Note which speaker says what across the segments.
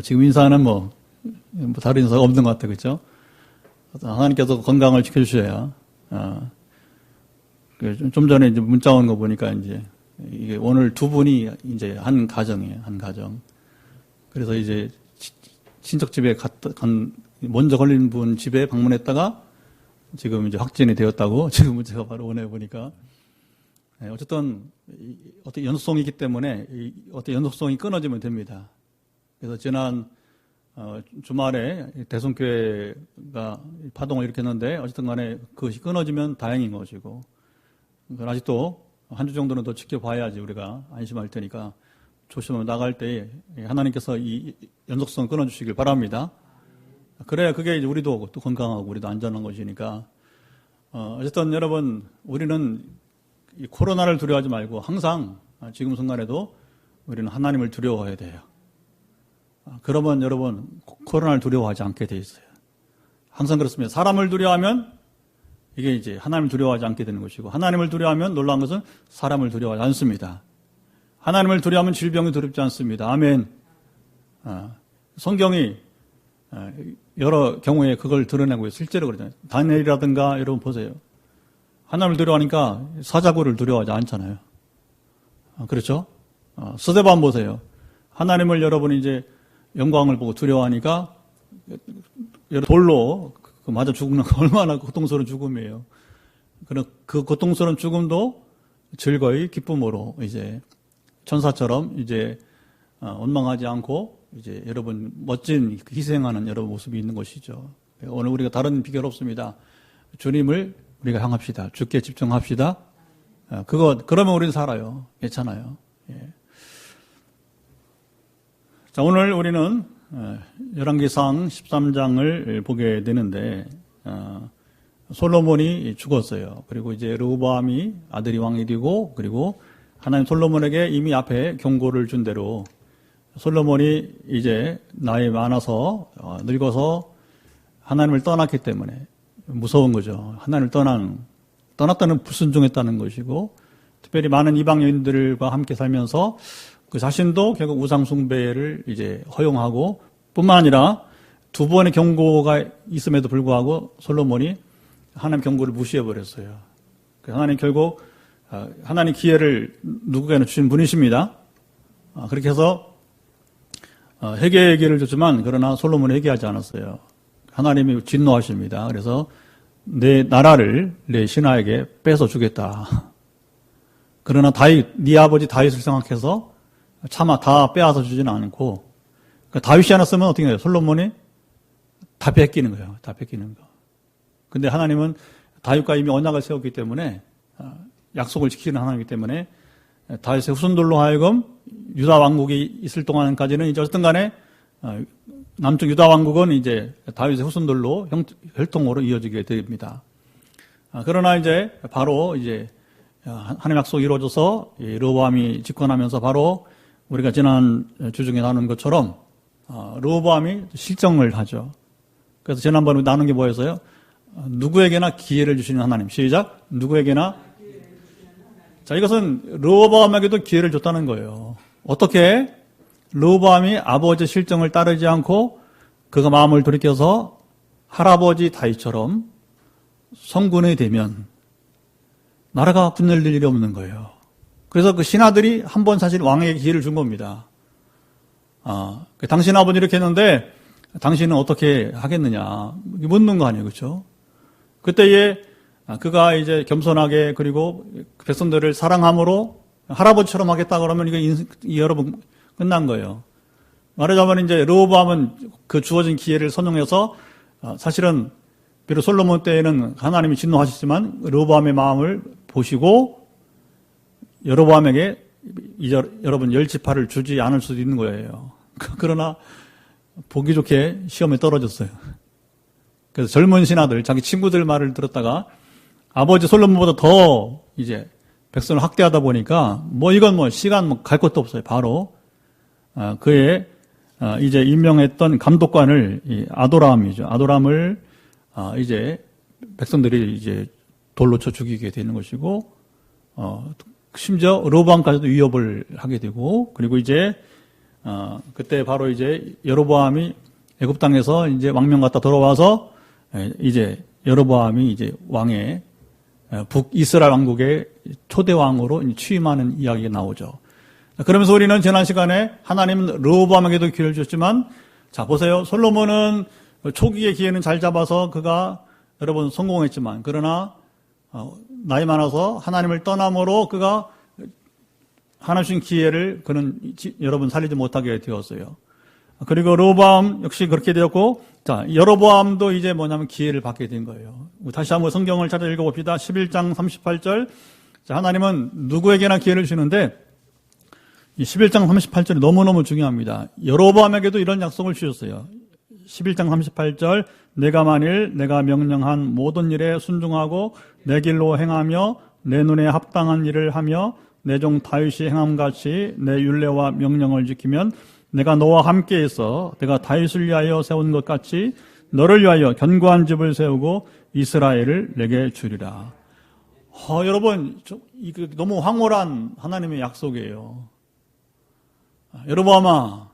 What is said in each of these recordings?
Speaker 1: 지금 인사는 다른 인사가 없는 것 같아요. 그렇죠? 하나님께서 건강을 지켜주셔야, 좀 전에 이제 문자 온 거 보니까 이게 오늘 두 분이 이제 한 가정이에요. 한 가정. 그래서 이제 친척 집에 먼저 걸린 분 집에 방문했다가 지금 이제 확진이 되었다고 지금 문제가 바로 오네 보니까. 어쨌든 어떤 연속성이 있기 때문에 어떤 연속성이 끊어지면 됩니다. 그래서 지난 주말에 대성교회가 파동을 일으켰는데 어쨌든 간에 그것이 끊어지면 다행인 것이고, 아직도 한 주 정도는 더 지켜봐야지 우리가 안심할 테니까 조심하며 나갈 때 하나님께서 이 연속성 끊어주시길 바랍니다. 그래야 그게 이제 우리도 또 건강하고 우리도 안전한 것이니까. 어쨌든 여러분, 우리는 이 코로나를 두려워하지 말고 항상 지금 순간에도 우리는 하나님을 두려워해야 돼요. 그러면 여러분 코로나를 두려워하지 않게 돼 있어요. 항상 그렇습니다. 사람을 두려워하면 이게 이제 하나님을 두려워하지 않게 되는 것이고, 하나님을 두려워하면 놀라운 것은 사람을 두려워하지 않습니다. 하나님을 두려워하면 질병이 두렵지 않습니다. 아멘. 성경이 여러 경우에 그걸 드러내고 있어요. 실제로 그러잖아요. 다니엘이라든가 여러분 보세요. 하나님을 두려워하니까 사자굴을 두려워하지 않잖아요. 그렇죠? 스데반 보세요. 하나님을 여러분이 이제 영광을 보고 두려워하니까 돌로 맞아 죽는 거 얼마나 고통스러운 죽음이에요. 그 고통스러운 죽음도 즐거이 기쁨으로 이제 천사처럼 이제 원망하지 않고 이제 여러분 멋진 희생하는 여러분 모습이 있는 것이죠. 오늘 우리가 다른 비결 없습니다. 주님을 우리가 향합시다. 주께 집중합시다. 그러면 우리는 살아요. 괜찮아요. 예. 자, 오늘 우리는 열왕기상 13장을 보게 되는데, 솔로몬이 죽었어요. 그리고 이제 르호보암이 아들이 왕이 되고, 그리고 하나님 솔로몬에게 이미 앞에 경고를 준 대로 솔로몬이 이제 나이 많아서 늙어서 하나님을 떠났기 때문에 무서운 거죠. 하나님을 떠났다는 불순종했다는 것이고, 특별히 많은 이방 여인들과 함께 살면서 그 자신도 결국 우상 숭배를 이제 허용하고, 뿐만 아니라 두 번의 경고가 있음에도 불구하고 솔로몬이 하나님 경고를 무시해 버렸어요. 하나님 결국 하나님 기회를 누구에게나 주신 분이십니다. 그렇게 해서 회개의 기회를 줬지만, 그러나 솔로몬이 회개하지 않았어요. 하나님이 진노하십니다. 그래서 내 나라를 내 신하에게 뺏어 주겠다. 그러나 네 아버지 다윗을 생각해서 차마 다 빼앗아 주지는 않고, 다윗이 하나 쓰면 어떻게 해요? 솔로몬이 다 뺏기는 거예요. 다 뺏기는 거. 근데 하나님은 다윗과 이미 언약을 세웠기 때문에, 약속을 지키는 하나님이기 때문에 다윗의 후손들로 하여금 유다 왕국이 있을 동안까지는 이제 어쨌든 간에 남쪽 유다 왕국은 이제 다윗의 후손들로 혈통으로 이어지게 됩니다. 그러나 이제 바로 이제 하나님 약속이 이루어져서 르호보암이 집권하면서 바로 우리가 지난 주 중에 나눈 것처럼 르호보암이 실정을 하죠. 그래서 지난번에 나눈 게 뭐였어요? 누구에게나 기회를 주시는 하나님. 시작. 누구에게나. 자, 이것은 르호보암에게도 기회를 줬다는 거예요. 어떻게? 르호보암이 아버지 실정을 따르지 않고 그가 마음을 돌이켜서 할아버지 다윗처럼 성군이 되면 나라가 분열될 일이 없는 거예요. 그래서 그 신하들이 한 번 사실 왕에게 기회를 준 겁니다. 당신 아버지 이렇게 했는데 당신은 어떻게 하겠느냐 묻는 거 아니에요, 그렇죠? 그때에 그가 이제 겸손하게 그리고 백성들을 사랑함으로 할아버지처럼 하겠다 그러면 이거 여러분 끝난 거예요. 말하자면 이제 르호보암은 그 주어진 기회를 선용해서 사실은 비록 솔로몬 때에는 하나님이 진노하셨지만 르호보암의 마음을 보시고 여로보암에게 여러분 10지파를 주지 않을 수도 있는 거예요. 그러나 보기 좋게 시험에 떨어졌어요. 그래서 젊은 신하들, 자기 친구들 말을 들었다가 아버지 솔로몬보다 더 이제 백성을 학대하다 보니까 이건 시간 갈 것도 없어요. 바로 그의 이제 임명했던 감독관을 아도람이죠. 아도람을 이제 백성들이 이제 돌로 쳐 죽이게 되는 것이고, 심지어 르호보암까지도 위협을 하게 되고, 그리고 이제 그때 바로 이제 여로보암이 애굽 땅에서 이제 왕명 갔다 돌아와서 이제 여로보암이 이제 왕의 북이스라엘 왕국의 초대 왕으로 취임하는 이야기가 나오죠. 그러면서 우리는 지난 시간에 하나님은 르호보암에게도 기회를 주셨지만, 자 보세요. 솔로몬은 초기의 기회는 잘 잡아서 그가 여러분 성공했지만, 그러나 나이 많아서 하나님을 떠남으로 그가 하나님 주신 기회를 그는 여러분 살리지 못하게 되었어요. 그리고 르호보암 역시 그렇게 되었고, 자 여로보암도 이제 뭐냐면 기회를 받게 된 거예요. 다시 한번 성경을 찾아 읽어봅시다. 11장 38절. 자, 하나님은 누구에게나 기회를 주는데 이 11장 38절이 너무너무 중요합니다. 여로보암에게도 이런 약속을 주셨어요. 11장 38절, 내가 만일 내가 명령한 모든 일에 순종하고 내 길로 행하며 내 눈에 합당한 일을 하며 내 종 다윗이 행함같이 내 율례와 명령을 지키면 내가 너와 함께 있어 내가 다윗을 위하여 세운 것 같이 너를 위하여 견고한 집을 세우고 이스라엘을 내게 주리라. 여러분, 이거 너무 황홀한 하나님의 약속이에요. 여로보암아,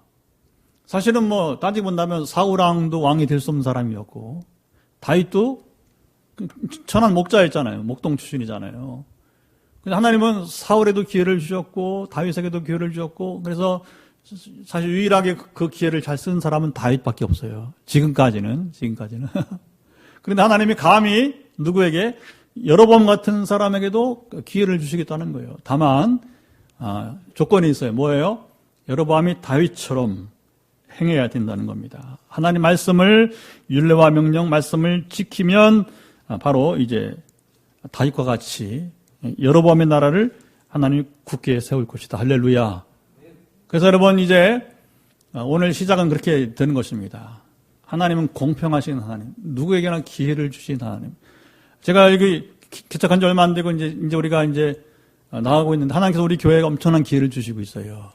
Speaker 1: 사실은 뭐 따지고 본다면 사울왕도 왕이 될 수 없는 사람이었고, 다윗도 천한 목자였잖아요. 목동 출신이잖아요. 근데 하나님은 사울에도 기회를 주셨고 다윗에게도 기회를 주셨고, 그래서 사실 유일하게 그 기회를 잘 쓴 사람은 다윗밖에 없어요. 지금까지는. 그런데 하나님이 감히 누구에게, 여로보암 같은 사람에게도 기회를 주시겠다는 거예요. 다만 조건이 있어요. 뭐예요? 여로보암이 다윗처럼 행해야 된다는 겁니다. 하나님 말씀을, 율례와 명령 말씀을 지키면 바로 이제 다윗과 같이 여로보암의 나라를 하나님이 굳게 세울 것이다. 할렐루야. 그래서 여러분, 이제 오늘 시작은 그렇게 되는 것입니다. 하나님은 공평하신 하나님, 누구에게나 기회를 주신 하나님. 제가 여기 개척한 지 얼마 안 되고 이제 우리가 이제 나가고 있는데, 하나님께서 우리 교회에 엄청난 기회를 주시고 있어요.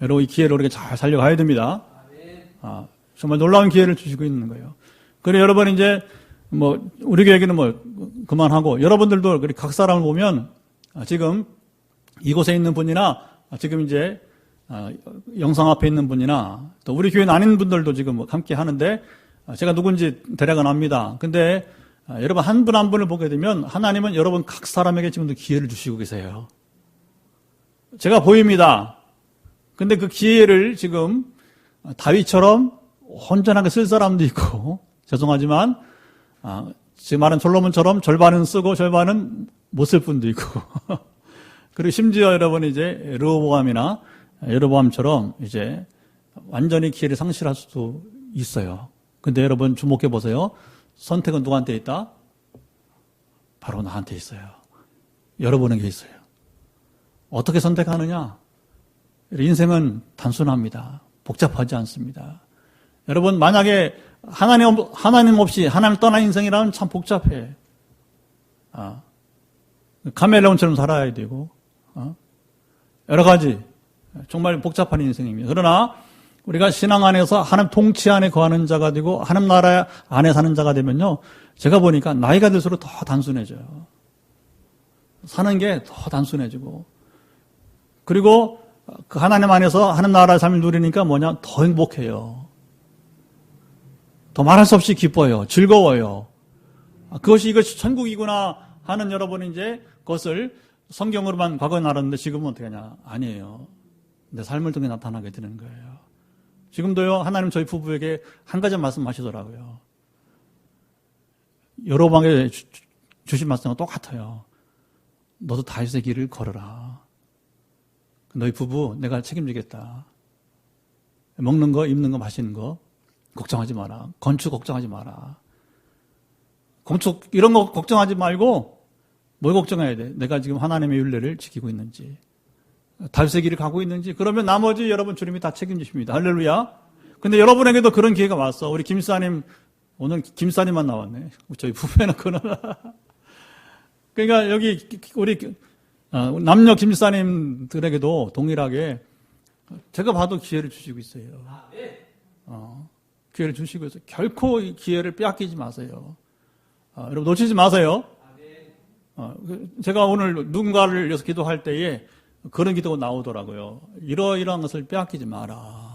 Speaker 1: 여러분, 이 기회를 우리가 잘 살려가야 됩니다. 정말 놀라운 기회를 주시고 있는 거예요. 그래, 여러분, 이제 뭐 우리 교회에게는 뭐 그만하고, 여러분들도 각 사람을 보면 지금 이곳에 있는 분이나 지금 이제 영상 앞에 있는 분이나 또 우리 교회는 아닌 분들도 지금 함께 하는데, 제가 누군지 대략은 압니다. 근데 여러분 한 분 한 분을 보게 되면 하나님은 여러분 각 사람에게 지금도 기회를 주시고 계세요. 제가 보입니다. 근데 그 기회를 지금 다윗처럼 온전하게 쓸 사람도 있고, 죄송하지만 지금 말한 솔로몬처럼 절반은 쓰고 절반은 못 쓸 분도 있고 그리고 심지어 여러분 이제 르호보암이나 여로보암처럼 이제 완전히 기회를 상실할 수도 있어요. 근데 여러분 주목해 보세요. 선택은 누구한테 있다? 바로 나한테 있어요. 여러분에게 있어요. 어떻게 선택하느냐? 인생은 단순합니다. 복잡하지 않습니다. 여러분, 만약에 하나님 없이 하나님을 떠난 인생이라면 참 복잡해. 카멜레온처럼 살아야 되고, 여러 가지 정말 복잡한 인생입니다. 그러나 우리가 신앙 안에서 하나님 통치 안에 거하는 자가 되고 하나님 나라 안에 사는 자가 되면요, 제가 보니까 나이가 들수록 더 단순해져요. 사는 게 더 단순해지고, 그리고 그 하나님 안에서 하나님 나라의 삶을 누리니까 뭐냐, 더 행복해요. 더 말할 수 없이 기뻐요. 즐거워요. 이것이 천국이구나 하는 여러분이 이제 그것을 성경으로만 과거에 알았는데 지금은 어떻게 하냐? 아니에요. 내 삶을 통해 나타나게 되는 거예요. 지금도요, 하나님 저희 부부에게 한 가지 말씀하시더라고요. 여로보암에 주신 말씀과 똑같아요. 너도 다윗의 길을 걸어라. 너희 부부 내가 책임지겠다. 먹는 거, 입는 거, 마시는 거 걱정하지 마라. 건축 걱정하지 마라. 건축 이런 거 걱정하지 말고 뭘 걱정해야 돼? 내가 지금 하나님의 율례를 지키고 있는지, 다윗의 길을 가고 있는지. 그러면 나머지 여러분 주님이 다 책임지십니다. 할렐루야. 근데 여러분에게도 그런 기회가 왔어. 우리 김사님, 오늘 김사님만 나왔네. 저희 부부해놓고는. 그러니까 여기 우리 남녀 김사님들에게도 동일하게 제가 봐도 기회를 주시고 있어요. 기회를 주시고 있어요. 결코 이 기회를 빼앗기지 마세요. 여러분 놓치지 마세요. 제가 오늘 누군가를 위해서 기도할 때에 그런 기도가 나오더라고요. 이러이러한 것을 빼앗기지 마라.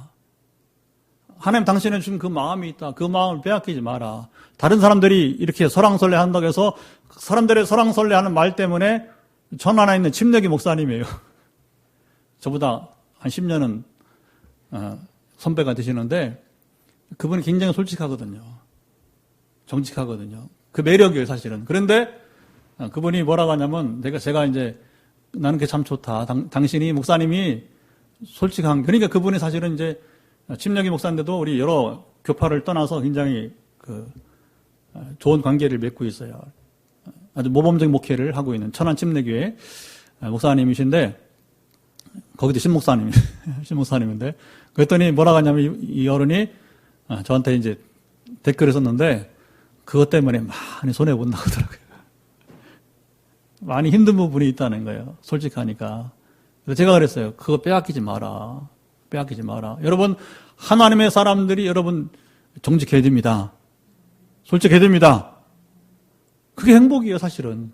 Speaker 1: 하나님 당신은 준 그 마음이 있다. 그 마음을 빼앗기지 마라. 다른 사람들이 이렇게 설왕설래 한다고 해서 사람들의 설왕설래 하는 말 때문에 전 하나 있는 침례기 목사님이에요. 저보다 한 10년은 선배가 되시는데 그분이 굉장히 솔직하거든요. 정직하거든요. 그 매력이에요, 사실은. 그런데 그분이 뭐라고 하냐면 제가 이제 나는 그게 참 좋다. 당신이 목사님이 솔직한 그러니까 그분이 사실은 이제 침례기 목사인데도 우리 여러 교파를 떠나서 굉장히 좋은 관계를 맺고 있어요. 아주 모범적인 목회를 하고 있는 천안 침례교회 목사님이신데 거기도 신목사님인데 그랬더니 뭐라고 하냐면 이 어른이 저한테 이제 댓글을 썼는데 그것 때문에 많이 손해본다고 하더라고요. 많이 힘든 부분이 있다는 거예요. 솔직하니까. 그래서 제가 그랬어요. 그거 빼앗기지 마라. 빼앗기지 마라. 여러분, 하나님의 사람들이 여러분 정직해야 됩니다. 솔직해야 됩니다. 그게 행복이에요, 사실은.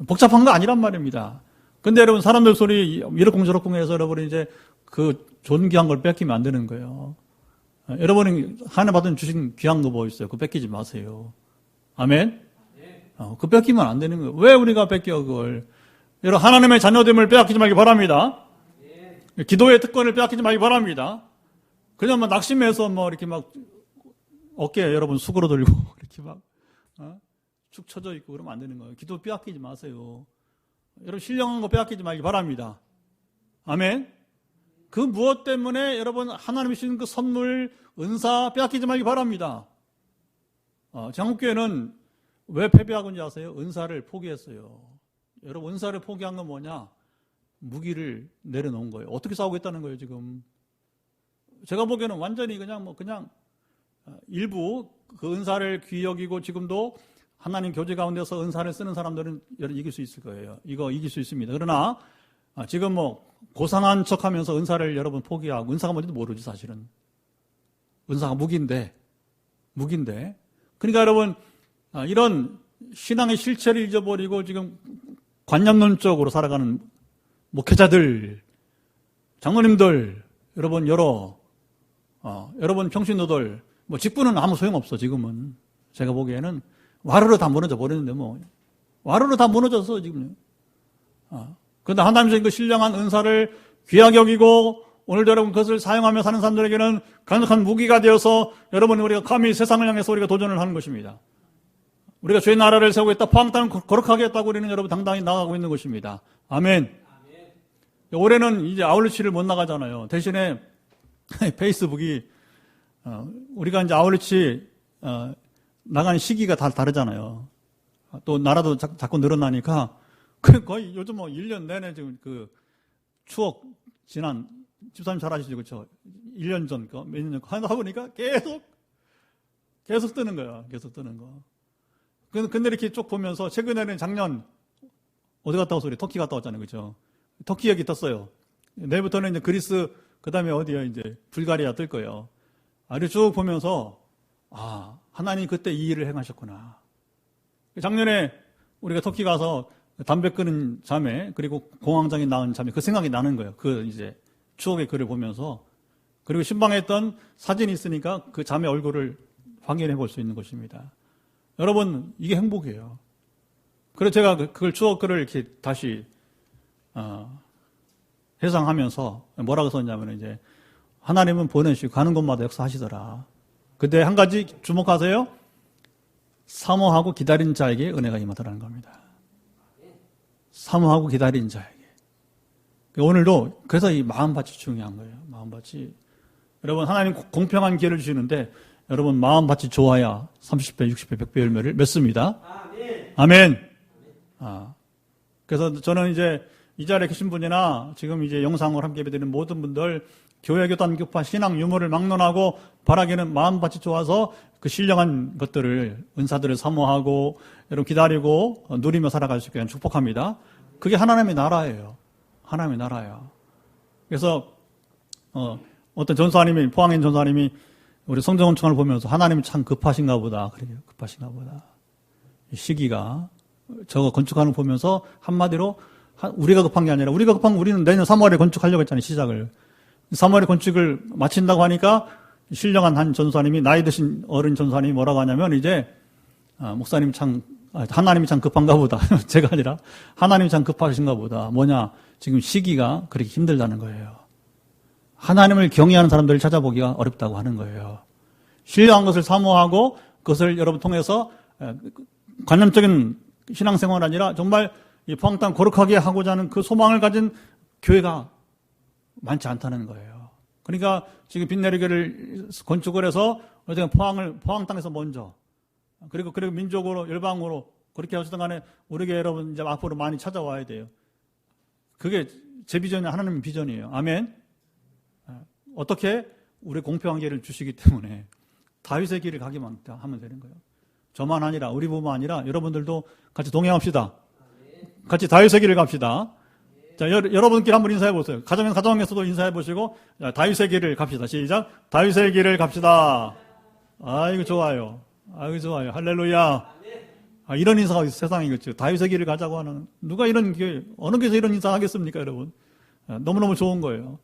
Speaker 1: 복잡한 거 아니란 말입니다. 근데 여러분, 사람들 소리 이렇쿵 저렇쿵 해서 여러분이 이제 그 존귀한 걸 뺏기면 안 되는 거예요. 여러분이 하나 받은 주신 귀한 거 뭐 있어요? 그거 뺏기지 마세요. 아멘? 그거 뺏기면 안 되는 거예요. 왜 우리가 뺏겨, 그걸? 여러분, 하나님의 자녀됨을 빼앗기지 말기 바랍니다. 기도의 특권을 빼앗기지 말기 바랍니다. 그냥 막 낙심해서 이렇게 막 어깨에 여러분 수그러 들고 이렇게 막 축 처져 있고 그러면 안 되는 거예요. 기도 빼앗기지 마세요. 여러분 신령한 거 빼앗기지 말기 바랍니다. 아멘. 그 무엇 때문에 여러분 하나님이 주신 그 선물 은사 빼앗기지 말기 바랍니다. 장국교회는 왜 패배하고인지 아세요? 은사를 포기했어요. 여러분 은사를 포기한 건 뭐냐? 무기를 내려놓은 거예요. 어떻게 싸우겠다는 거예요, 지금? 제가 보기에는 완전히 그냥 일부 그 은사를 귀히 여기고 지금도 하나님 교제 가운데서 은사를 쓰는 사람들은 이길 수 있을 거예요. 이거 이길 수 있습니다. 그러나 지금 고상한 척 하면서 은사를 여러분 포기하고 은사가 뭔지도 모르지, 사실은. 은사가 무기인데. 그러니까 여러분, 이런 신앙의 실체를 잊어버리고 지금 관념론적으로 살아가는 목회자들, 장로님들, 여러분 여러분 평신도들, 직분은 아무 소용없어, 지금은. 제가 보기에는 와르르 다 무너져 버리는데 와르르 다 무너졌어, 지금. 그런데 하나님 주신 그 신령한 은사를 귀하게 여기고 오늘도 여러분 그것을 사용하며 사는 사람들에게는 강력한 무기가 되어서 여러분 우리가 감히 세상을 향해서 우리가 도전을 하는 것입니다. 우리가 주의 나라를 세우겠다, 포항 땅을 거룩하게 했다고 우리는 여러분 당당히 나가고 있는 것입니다. 아멘. 올해는 이제 아울리치를 못 나가잖아요. 대신에 페이스북이 우리가 이제 아울리치 나가는 시기가 다 다르잖아요. 또 나라도 자꾸 늘어나니까 거의 요즘 1년 내내 지금 그 추억 지난 집사님 잘 아시죠, 그렇죠? 1년 전 거, 몇 년 전 거 하다 보니까 계속 뜨는 거야. 계속 뜨는 거. 근데 이렇게 쭉 보면서 최근에는 작년 어디 갔다 와서 우리 터키 갔다 왔잖아요, 그렇죠? 터키 얘기 떴어요. 내일부터는 이제 그리스, 그 다음에 어디야, 이제 불가리아 뜰 거예요. 이렇게 쭉 보면서 하나님 그때 이 일을 행하셨구나. 작년에 우리가 터키 가서 담배 끊은 자매, 그리고 공황장애 낳은 자매, 그 생각이 나는 거예요. 그 이제 추억의 글을 보면서. 그리고 신방에 있던 사진이 있으니까 그 자매 얼굴을 확인해 볼 수 있는 것입니다. 여러분, 이게 행복이에요. 그래서 제가 그걸 추억글을 이렇게 다시 회상하면서 뭐라고 썼냐면 이제 하나님은 보내시고 가는 곳마다 역사하시더라. 근데 한 가지 주목하세요. 사모하고 기다린 자에게 은혜가 임하더라는 겁니다. 사모하고 기다린 자에게. 오늘도 그래서 이 마음밭이 중요한 거예요. 마음밭이. 여러분 하나님 공평한 기회를 주시는데 여러분 마음밭이 좋아야 30배, 60배, 100배 열매를 맺습니다. 아멘. 그래서 저는 이제 이 자리에 계신 분이나 지금 이제 영상을 함께 예배드리는 모든 분들 교회 교단 교파 신앙 유무를 막론하고 바라기는 마음밭이 좋아서 그 신령한 것들을 은사들을 사모하고 여러분 기다리고 누리며 살아갈 수 있게 축복합니다. 그게 하나님의 나라예요. 하나님의 나라예요. 그래서 어떤 전사님이 포항인 전사님이 우리 성전건축을 보면서 하나님이 참 급하신가 보다. 그래요. 급하신가 보다. 이 시기가 저거 건축하는 거 보면서 한마디로 우리가 급한 게 아니라 우리가 급한 건 우리는 내년 3월에 건축하려고 했잖아요. 시작을. 3월에 건축을 마친다고 하니까 신령한 한 전사님이, 나이 드신 어른 전사님이 뭐라고 하냐면, 이제, 목사님 참, 하나님이 참 급한가 보다. 제가 아니라, 하나님이 참 급하신가 보다. 뭐냐, 지금 시기가 그렇게 힘들다는 거예요. 하나님을 경외하는 사람들을 찾아보기가 어렵다고 하는 거예요. 신령한 것을 사모하고, 그것을 여러분 통해서, 관념적인 신앙생활 아니라, 정말 이 포항땅 거룩하게 하고자 하는 그 소망을 가진 교회가 많지 않다는 거예요. 그러니까 지금 빛내리교를 건축을 해서 포항 땅에서 먼저 그리고 민족으로 열방으로 그렇게 하시던 간에 우리 교회 여러분 이제 앞으로 많이 찾아와야 돼요. 그게 제 비전이 하나님의 비전이에요. 아멘. 어떻게 우리 공평한 기회를 주시기 때문에 다윗의 길을 가기만 하면 되는 거예요. 저만 아니라 우리 부만 아니라 여러분들도 같이 동행합시다. 같이 다윗의 길을 갑시다. 자, 여러분끼리 한번 인사해 보세요. 가정에서도 인사해 보시고, 자, 다윗의 길을 갑시다. 시작. 다윗의 길을 갑시다. 아이고, 좋아요. 아이고, 좋아요. 할렐루야. 이런 인사가 세상에 있겠죠. 다윗의 길을 가자고 하는, 누가 이런, 어느 교회에서 이런 인사 하겠습니까, 여러분? 너무너무 좋은 거예요.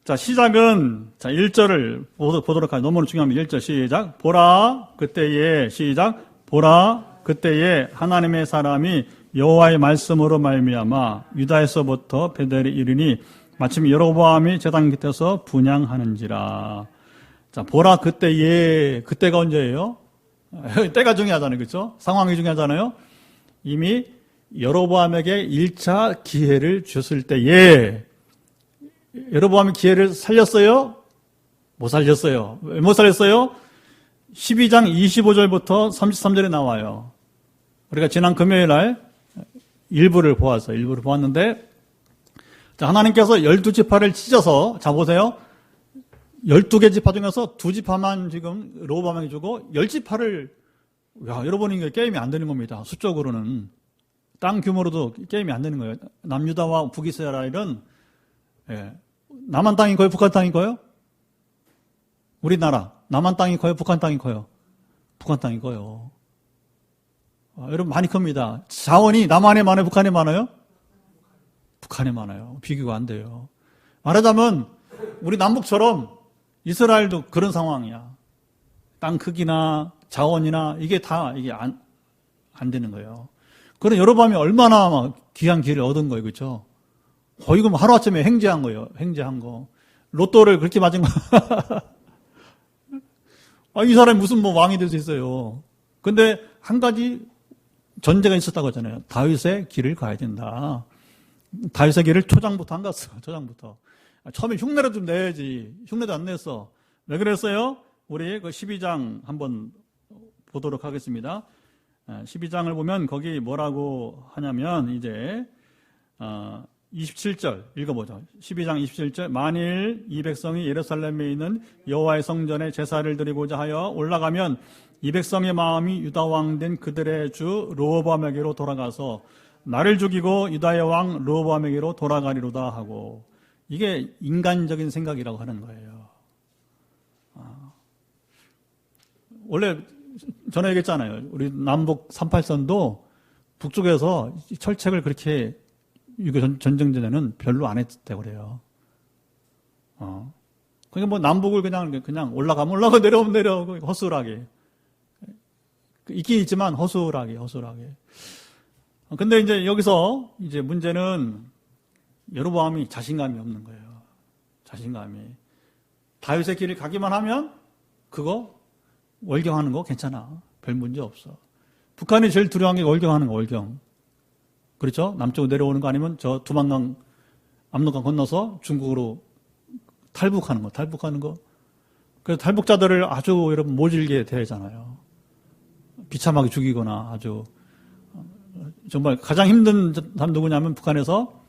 Speaker 1: 자, 시작은, 자, 1절을 보도록 하죠. 너무 중요합니다. 1절 시작. 보라, 그때에, 시작. 보라, 그때에 하나님의 사람이 여호와의 말씀으로 말미암아 유다에서부터 베델에 이르니 마침 여로보암이 제단 곁에서 분향하는지라. 자, 보라 그때에, 그때가 언제예요? 때가 중요하잖아요. 그렇죠? 상황이 중요하잖아요. 이미 여로보암에게 1차 기회를 줬을 때에 여로보암이 기회를 살렸어요? 못 살렸어요. 왜 못 살렸어요? 12장 25절부터 33절에 나와요. 우리가 지난 금요일 날 일부를 보았는데, 자, 하나님께서 12지파를 찢어서, 자, 보세요. 12개 지파 중에서 2지파만 지금 르호보암에게 주고, 10지파를, 야, 여러분, 이게 게임이 안 되는 겁니다. 수적으로는. 땅 규모로도 게임이 안 되는 거예요. 남유다와 북이스라엘은, 예, 남한 땅이 커요? 북한 땅이 커요? 우리나라. 남한 땅이 커요? 북한 땅이 커요? 북한 땅이 커요. 여러분 많이 큽니다. 자원이 남한에 많아요? 북한에 많아요? 북한에 많아요. 비교가 안 돼요. 말하자면 우리 남북처럼 이스라엘도 그런 상황이야. 땅 크기나 자원이나 이게 안 되는 거예요. 그런 여로보암이 얼마나 막 귀한 기회를 얻은 거예요. 그렇죠? 거의 그럼 하루아침에 횡재한 거예요. 횡재한 거. 로또를 그렇게 맞은 거. 이 사람이 무슨 왕이 될 수 있어요. 근데 한 가지 전제가 있었다고 하잖아요. 다윗의 길을 가야 된다. 다윗의 길을 초장부터 안 갔어. 초장부터. 처음에 흉내를 좀 내야지. 흉내도 안 냈어. 왜 그랬어요? 우리 그 12장 한번 보도록 하겠습니다. 12장을 보면 거기 뭐라고 하냐면 이제 27절 읽어보죠. 12장 27절. 만일 이 백성이 예루살렘에 있는 여호와의 성전에 제사를 드리고자 하여 올라가면 이 백성의 마음이 유다 왕 된 그들의 주 르호보암에게로 돌아가서 나를 죽이고 유다의 왕 르호보암에게로 돌아가리로다 하고, 이게 인간적인 생각이라고 하는 거예요. 원래 전에 얘기했잖아요. 우리 남북 38선도 북쪽에서 철책을 그렇게 전쟁 전에는 별로 안 했다고 그래요. 그러니까 뭐 남북을 그냥 올라가면 올라가고 내려오면 내려오고 허술하게. 있긴 있지만 허술하게. 근데 이제 여기서 이제 문제는 여로보암이 자신감이 없는 거예요. 자신감이. 다윗의 길을 가기만 하면 그거 월경하는 거 괜찮아. 별 문제 없어. 북한이 제일 두려운 게 월경하는 거, 월경. 그렇죠? 남쪽으로 내려오는 거 아니면 저 두만강, 압록강 건너서 중국으로 탈북하는 거. 그래서 탈북자들을 아주 여러분 모질게 대하잖아요. 비참하게 죽이거나 아주 정말 가장 힘든 사람 누구냐면 북한에서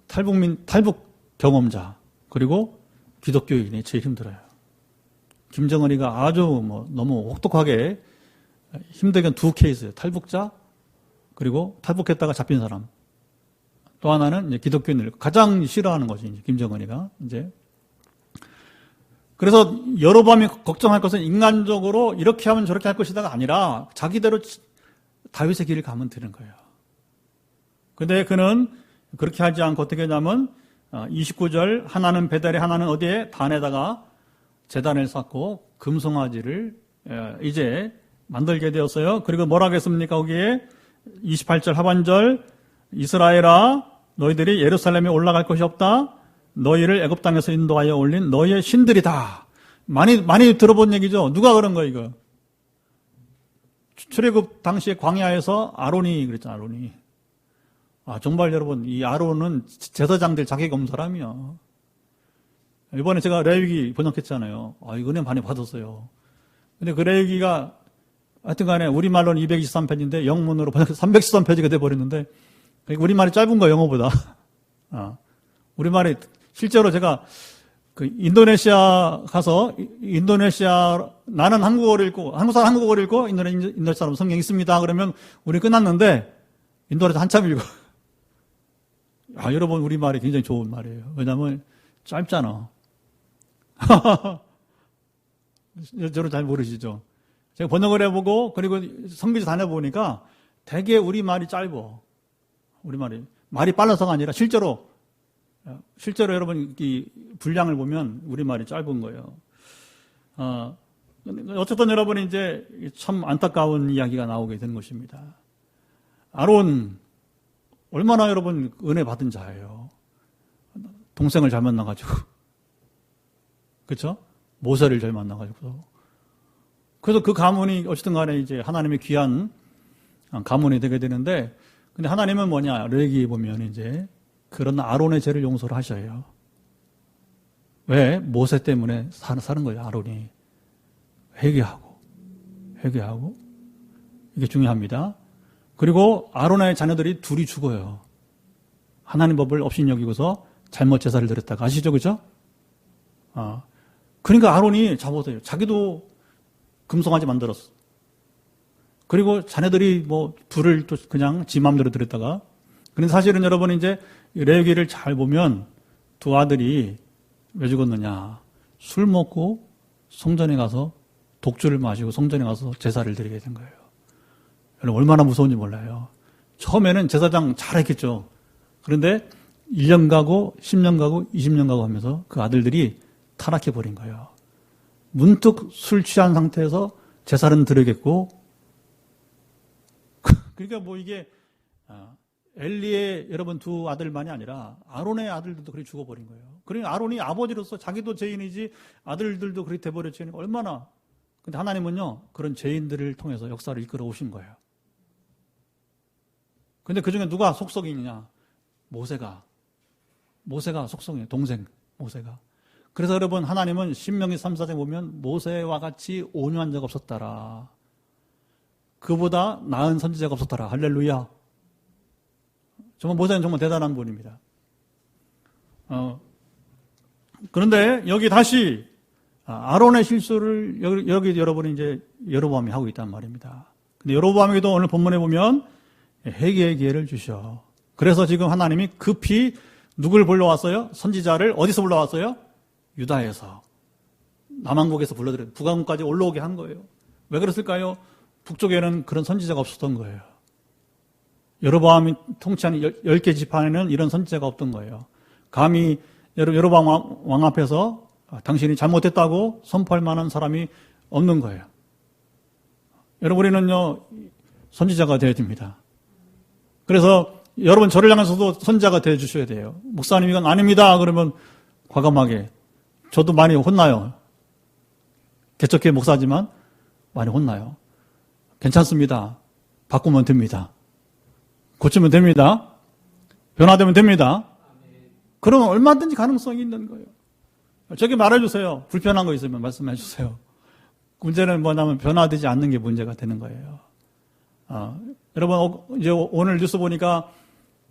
Speaker 1: 탈북 경험자 그리고 기독교인이 제일 힘들어요. 김정은이가 아주 너무 혹독하게 힘들게 두 케이스예요. 탈북자 그리고 탈북했다가 잡힌 사람. 또 하나는 이제 기독교인을 가장 싫어하는 거지, 이제 김정은이가 이제. 그래서 여로보암이 걱정할 것은 인간적으로 이렇게 하면 저렇게 할 것이다가 아니라 자기대로 다윗의 길을 가면 되는 거예요. 근데 그는 그렇게 하지 않고 어떻게 하냐면 29절 하나는 베델에 하나는 어디에? 단에다가 제단을 쌓고 금송아지를 이제 만들게 되었어요. 그리고 뭐라고 했습니까? 거기에 28절 하반절 이스라엘아 너희들이 예루살렘에 올라갈 것이 없다. 너희를 애굽 땅에서 인도하여 올린 너희의 신들이다. 많이 들어본 얘기죠. 누가 그런 거예요, 이거? 출애굽 당시에 광야에서 아론이 그랬잖아, 아론이. 정말 여러분, 이 아론은 제사장들 자기 검 사람이요. 이번에 제가 레위기 번역했잖아요. 이거는 많이 받았어요. 근데 그 레위기가 하여튼 간에 우리말로는 223페이지인데 영문으로 번역 313페이지가 돼버렸는데 우리말이 짧은 거예요, 영어보다. 우리말이 실제로 제가 그 인도네시아 가서 나는 한국어를 읽고 한국 사람 한국어를 읽고 인도네시아 사람 성경 있습니다. 그러면 우리 끝났는데 인도에서 한참 읽어. 여러분 우리말이 굉장히 좋은 말이에요. 왜냐하면 짧잖아. 저를 잘 모르시죠? 제가 번역을 해보고 그리고 성기지 다녀보니까 되게 우리말이 짧어. 우리말이 말이 빨라서가 아니라 실제로 여러분 이 분량을 보면 우리말이 짧은 거예요. 어쨌든 여러분이 이제 참 안타까운 이야기가 나오게 된 것입니다. 아론 얼마나 여러분 은혜 받은 자예요. 동생을 잘 만나가지고 그렇죠? 모세를 잘 만나가지고 그래서 그 가문이 어쨌든 간에 이제 하나님의 귀한 가문이 되게 되는데 근데 하나님은 뭐냐 레위기에 보면 이제 그런 아론의 죄를 용서를 하셔요. 왜? 모세 때문에 사는 거예요. 아론이 회개하고 이게 중요합니다. 그리고 아론의 자녀들이 둘이 죽어요. 하나님 법을 업신여기고서 잘못 제사를 드렸다가 아시죠, 그죠? 그러니까 아론이 잡아서요. 자기도 금송아지 만들었어. 그리고 자녀들이 뭐 불을 또 그냥 지 맘대로 드렸다가. 그런데 사실은 여러분 이제 레위기를 잘 보면 두 아들이 왜 죽었느냐? 술 먹고 성전에 가서 독주를 마시고 성전에 가서 제사를 드리게 된 거예요. 여러분 얼마나 무서운지 몰라요. 처음에는 제사장 잘했겠죠. 그런데 1년 가고 10년 가고 20년 가고 하면서 그 아들들이 타락해 버린 거예요. 문득 술 취한 상태에서 제사는 드리겠고 그러니까 뭐 이게 엘리의 여러분 두 아들만이 아니라 아론의 아들들도 그렇게 죽어버린 거예요. 그러니까 아론이 아버지로서 자기도 죄인이지 아들들도 그렇게 돼버렸지. 얼마나. 근데 하나님은요 그런 죄인들을 통해서 역사를 이끌어 오신 거예요. 근데 그 중에 누가 속썩이느냐? 모세가 속성이에요. 동생 모세가. 그래서 여러분 하나님은 신명기 3, 4장 보면 모세와 같이 온유한 자가 없었더라. 그보다 나은 선지자가 없었더라. 할렐루야. 정말 모세는 정말 대단한 분입니다. 그런데 여기 다시 아론의 실수를 여기 여러분이 이제 여로보암이 하고 있단 말입니다. 근데 여로보암에게도 오늘 본문에 보면 회개의 기회를 주셔. 그래서 지금 하나님이 급히 누굴 불러왔어요? 선지자를 어디서 불러왔어요? 유다에서. 남왕국에서 불러들여요. 북왕국까지 올라오게 한 거예요. 왜 그랬을까요? 북쪽에는 그런 선지자가 없었던 거예요. 여로보암이 통치하는 10개 지파에는 이런 선지자가 없던 거예요. 감히 여로보암 왕 앞에서 당신이 잘못했다고 선포할 만한 사람이 없는 거예요. 여러분 우리는요 선지자가 되어야 됩니다. 그래서 여러분 저를 향해서도 선지자가 되어 주셔야 돼요. 목사님 이건 아닙니다. 그러면 과감하게 저도 많이 혼나요. 개척교회 목사지만 많이 혼나요. 괜찮습니다. 바꾸면 됩니다. 고치면 됩니다. 변화되면 됩니다. 그러면 얼마든지 가능성이 있는 거예요. 저기 말해주세요. 불편한 거 있으면 말씀해 주세요. 문제는 뭐냐면 변화되지 않는 게 문제가 되는 거예요. 여러분 이제 오늘 뉴스 보니까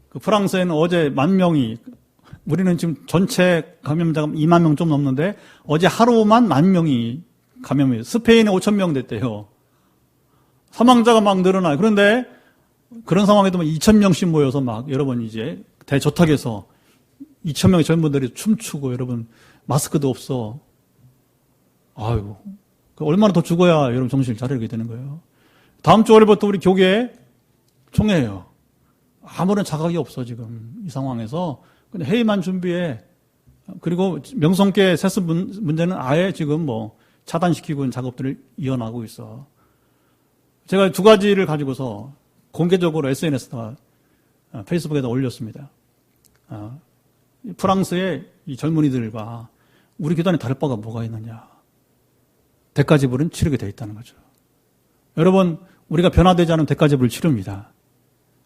Speaker 1: 그 프랑스에는 어제 10,000명이 우리는 지금 전체 감염자가 2만 명 좀 넘는데 어제 하루만 10,000명이 감염이에요. 스페인에 5,000명 됐대요. 사망자가 막 늘어나요. 그런데 그런 상황에도 2,000명씩 모여서 막 여러분 이제 대저택에서 2,000명의 젊은들이 춤추고 여러분 마스크도 없어. 아유, 얼마나 더 죽어야 여러분 정신을 차리게 되는 거예요. 다음 주 월요일부터 우리 교회 총회예요. 아무런 자각이 없어 지금 이 상황에서 근데 회의만 준비해. 그리고 명성계 세습 문제는 아예 지금 뭐 차단시키고 있는 작업들을 이어나가고 있어. 제가 두 가지를 가지고서 공개적으로 SNS에다 페이스북에다 올렸습니다. 프랑스의 이 젊은이들과 우리 교단에 다를 바가 뭐가 있느냐. 대가지불은 치르게 돼 있다는 거죠. 여러분, 우리가 변화되지 않은 대가지불을 치릅니다.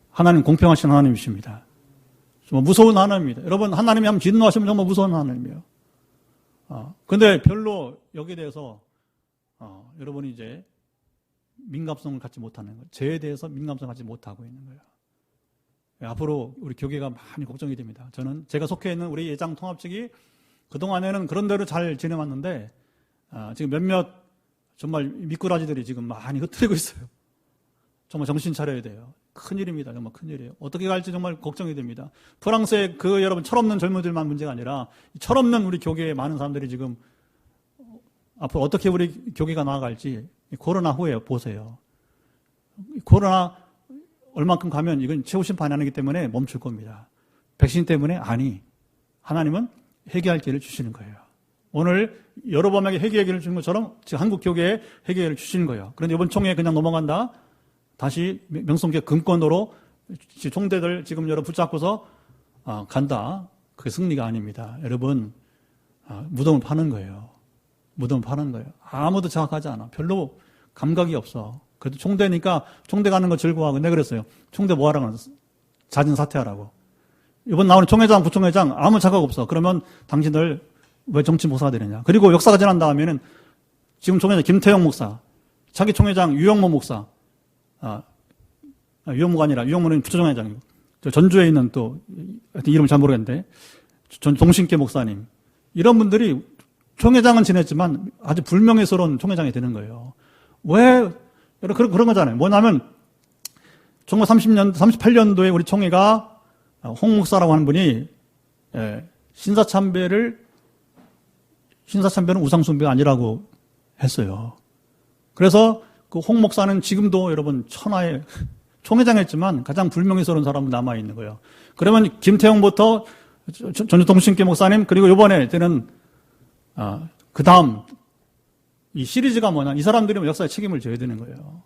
Speaker 1: 하나님 공평하신 하나님이십니다. 정말 무서운 하나님입니다. 여러분, 하나님이 한번 진노하시면 정말 무서운 하나님이에요. 근데 별로 여기에 대해서 여러분이 이제 민감성을 갖지 못하는 거예요. 죄에 대해서 민감성을 갖지 못하고 있는 거예요. 앞으로 우리 교계가 많이 걱정이 됩니다. 저는 제가 속해 있는 우리 예장 통합 측이 그동안에는 그런 대로 잘 지내왔는데 지금 몇몇 정말 미꾸라지들이 지금 많이 흩어지고 있어요. 정말 정신 차려야 돼요. 큰일입니다. 정말 큰일이에요. 어떻게 갈지 정말 걱정이 됩니다. 프랑스의 그 여러분 철없는 젊은이들만 문제가 아니라 철없는 우리 교계의 많은 사람들이 지금 앞으로 어떻게 우리 교계가 나아갈지 코로나 후에 보세요. 코로나 얼만큼 가면 이건 최후 심판이 아니기 때문에 멈출 겁니다. 백신 때문에 아니. 하나님은 회개할 기회를 주시는 거예요. 오늘 여로보암에게 회개의 기회를 주는 것처럼 지금 한국 교계에 회개의 기회를 주시는 거예요. 그런데 이번 총회에 그냥 넘어간다. 다시 명성계 금권으로 총대들 지금 여러분 붙잡고서 간다. 그게 승리가 아닙니다. 여러분 무덤을 파는 거예요. 무덤을 파는 거예요. 아무도 자각하지 않아. 별로 감각이 없어. 그래도 총대니까 총대 가는 거 즐거워하고 내가 그랬어요. 총대 뭐 하라고 자진 사퇴하라고. 이번 나오는 총회장, 부총회장 아무 자각 없어. 그러면 당신들 왜 정치 모사가 되느냐. 그리고 역사가 지난 다음에는 지금 총회장 김태형 목사, 차기 총회장 유영모 목사, 유영모가 아니라 유영모는 부총회장이고 전주에 있는 또 이름을 잘 모르겠는데 동신께 목사님 이런 분들이 총회장은 지냈지만 아주 불명예스러운 총회장이 되는 거예요. 왜 그런 거잖아요. 뭐냐면 1938년도에 우리 총회가 홍 목사라고 하는 분이 신사참배는 우상숭배가 아니라고 했어요. 그래서 그 홍 목사는 지금도 여러분 천하의 총회장 했지만 가장 불명예스러운 사람으로 남아있는 거예요. 그러면 김태형부터 전주 동신께 목사님 그리고 이번에 되는 그 다음 이 시리즈가 뭐냐. 이 사람들이 역사에 책임을 져야 되는 거예요.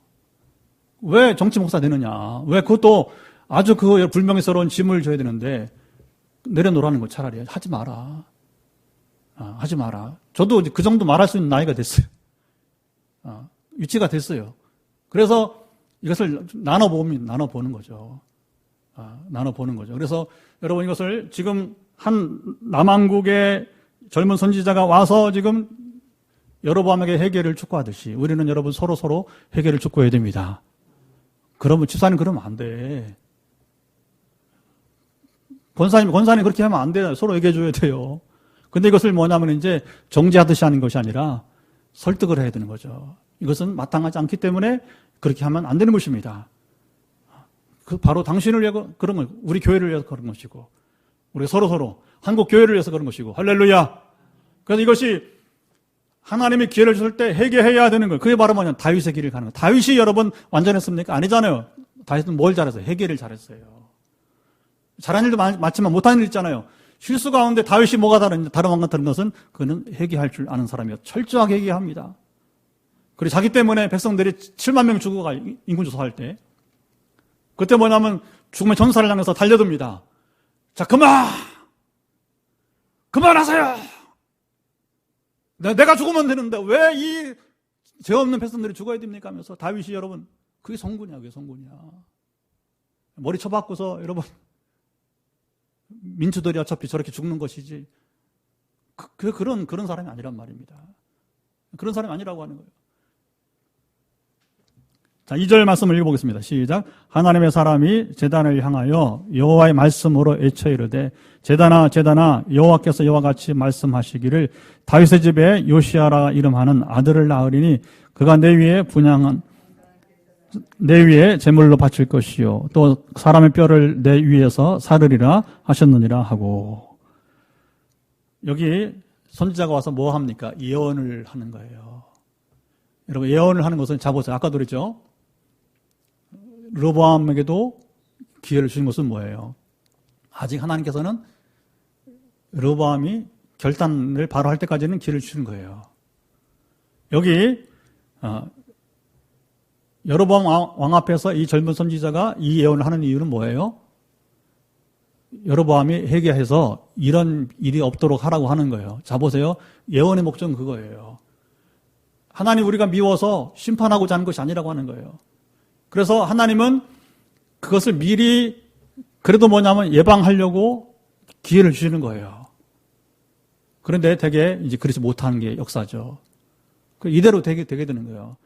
Speaker 1: 왜 정치 목사 되느냐. 왜 그것도 아주 그 불명예스러운 짐을 져야 되는데 내려놓으라는 거 차라리 하지 마라. 하지 마라. 저도 그 정도 말할 수 있는 나이가 됐어요. 위치가 됐어요. 그래서 이것을 나눠보는 거죠. 나눠보는 거죠. 그래서 여러분 이것을 지금 한 남한국의 젊은 선지자가 와서 지금 여로보암에게 회개를 촉구하듯이 우리는 여러분 서로 회개를 촉구해야 됩니다. 그러면 집사님 그러면 안 돼. 권사님 그렇게 하면 안 돼요. 서로 얘기해줘야 돼요. 근데 이것을 뭐냐면 이제 정죄하듯이 하는 것이 아니라 설득을 해야 되는 거죠. 이것은 마땅하지 않기 때문에 그렇게 하면 안 되는 것입니다. 그 바로 당신을 위해서 그런 거, 우리 교회를 위해서 그런 것이고, 우리 서로 한국 교회를 위해서 그런 것이고, 할렐루야. 그래서 이것이 하나님이 기회를 줄 때 회개해야 되는 거예요. 그게 바로 뭐냐? 다윗의 길을 가는 거예요. 다윗이 여러분 완전했습니까? 아니잖아요. 다윗은 뭘 잘했어요? 회개를 잘했어요. 잘한 일도 많지만 못한 일 있잖아요. 실수 가운데 다윗이 뭐가 다른 왕과 다른 것은 그는 회개할 줄 아는 사람이요. 철저하게 회개합니다. 그리고 자기 때문에 백성들이 7만 명 죽어가 인군조사할 때 그때 뭐냐면 죽음의 전사를 향해서 달려듭니다. 자, 그만하세요. 내가 죽으면 되는데 왜 이 죄 없는 백성들이 죽어야 됩니까? 하면서 다윗이 여러분 그게 성군이야. 머리 쳐박고서 여러분 민초들이 어차피 저렇게 죽는 것이지 그런 사람이 아니란 말입니다. 그런 사람이 아니라고 하는 거예요. 자, 2절 말씀을 읽어보겠습니다. 시작. 하나님의 사람이 제단을 향하여 여호와의 말씀으로 외쳐 이르되 제단아 여호와께서 이와 같이 말씀하시기를 다윗의 집에 요시아라 이름하는 아들을 낳으리니 그가 내 위에 제물로 바칠 것이요 또 사람의 뼈를 내 위에서 사르리라 하셨느니라 하고. 여기 선지자가 와서 뭐 합니까? 예언을 하는 거예요. 여러분 예언을 하는 것은 보세요. 아까도 그랬죠. 르보암에게도 기회를 주신 것은 뭐예요? 아직 하나님께서는 르호보암이 결단을 바로 할 때까지는 기회를 주는 거예요. 여기 여로보암 왕 앞에서 이 젊은 선지자가 이 예언을 하는 이유는 뭐예요? 여로보암이 회개해서 이런 일이 없도록 하라고 하는 거예요. 자, 보세요. 예언의 목적은 그거예요. 하나님 우리가 미워서 심판하고자 하는 것이 아니라고 하는 거예요. 그래서 하나님은 그것을 미리 그래도 뭐냐면 예방하려고 기회를 주시는 거예요. 그런데 되게 이제 그렇지 못하는 게 역사죠. 이대로 되게 되는 거예요.